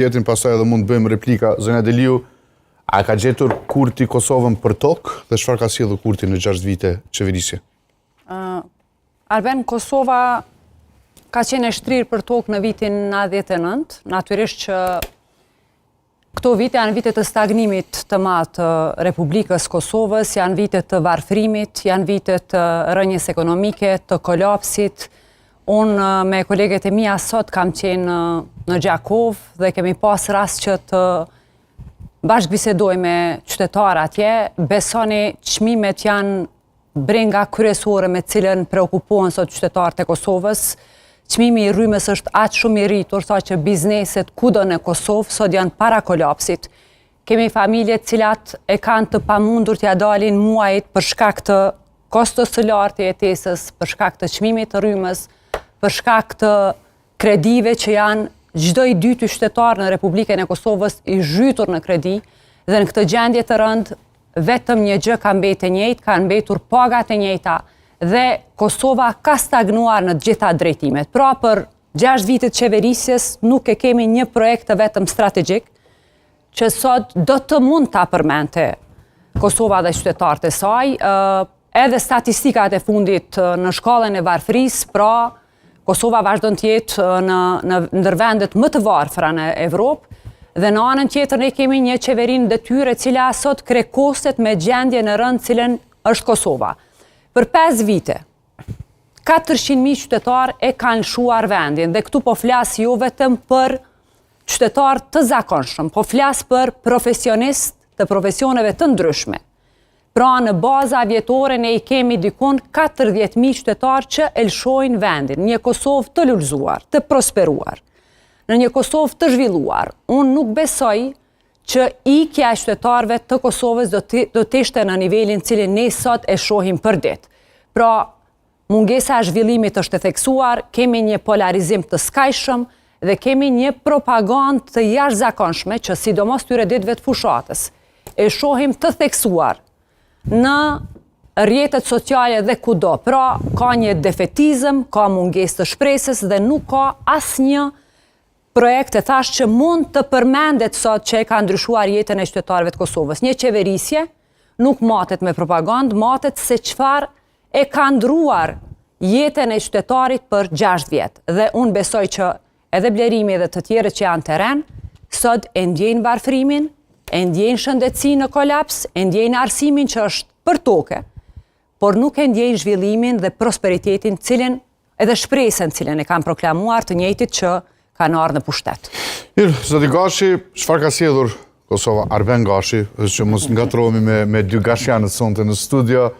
Jetin pastaj edhe mund të bëjmë replika. Zonja Deliu, a ka gjetur Kurti Kosovën për tokë dhe çfarë ka sjellur Kurti në 6 vite qeverisje? Arben, Kosova ka qenë e shtrirë për tokë në vitin 99, natyrisht që këto vite janë vite të stagnimit të madh të Republikës Kosovës, janë vite të varfrimit, janë vite të rënjes ekonomike, të kolapsit. Unë me koleget e mia sot kam qenë në Gjakov dhe kemi pas rast që të bashkëbisedoj me qytetarë atje. Besoni, çmimet janë brenga kryesore me cilën preokupohen sot qytetarët e Kosovës. Çmimi i rrymës është aq shumë i rritur sa që bizneset kudo në Kosovë sot janë para kolapsit. Kemi familje të cilat e kanë të pamundur t'ia dalin muajit për shkak të kostos të lartë të jetesës, për shkak të çmimit të rrymës, për shkak të kredive që janë çdo i dyti qytetar në Republikën e Kosovës i zhytur në kredi, dhe në këtë gjendje të rëndë vetëm një gjë ka mbetë e njëjtë, kanë mbetur pagat e njëjta dhe Kosova ka stagnuar në të gjitha drejtimet. Pra për 6 vite të qeverisjes nuk e kemi një projekt të vetëm strategjik që sot do të mund ta përmendte Kosova dhe qytetarët e saj. Edhe statistikat e fundit në shkallën e varfërisë, pra Kosova vazhdon të jetë në ndër vendet më të varfra në Evropë, dhe në anën tjetër ne kemi një qeverinë detyre e cila sot krekoset me gjendje në rënd cilën është Kosova. Për 5 vite, 400.000 qytetar e kanë lëshuar vendin, dhe këtu po flas jo vetëm për qytetar të zakonshëm, po flas për profesionistë të profesioneve të ndryshme. Pra në baza vjetore ne i kemi dikun 40.000 qytetar që e lëshojnë vendin, një Kosovë të lullzuar, të prosperuar, në një Kosovë të zhvilluar. Unë nuk besoj që ikja e qytetarëve të Kosovës do të ishte në nivelin cilin ne sot e shohim për ditë. Pra, mungesa e zhvillimit është e theksuar, kemi një polarizim të skajshëm dhe kemi një propagandë të jashtëzakonshme që sidomos tyre ditëve të fushatës e shohim të theksuar në rrjetet sociale dhe kudo. Pra, ka një defetizëm, ka mungesë të shpresës dhe nuk ka asnjë projekt e thash që mund të përmendet sot që e ka ndryshuar jetën e qytetarëve të Kosovës. Një qeverisje nuk matet me propagandë, matet se çfarë e ka ndruar jetën e qytetarit për 6 vjet. Dhe unë besoj që edhe Blerimi dhe të tjerët që janë terren, sot e ndjejnë varfrimin, e ndjejnë shëndetësinë në kolaps, e ndjejnë arsimin që është për toke, por nuk e ndjejnë zhvillimin dhe prosperitetin cilin edhe shpresën cilin e kanë proklamuar të njëjtit që kanë ardhur në pushtet. Zoti Gashi, çfarë ka sjellur Kosova? Arben Gashi, që mos ngatrohemi me dy gashianët sonte në studio.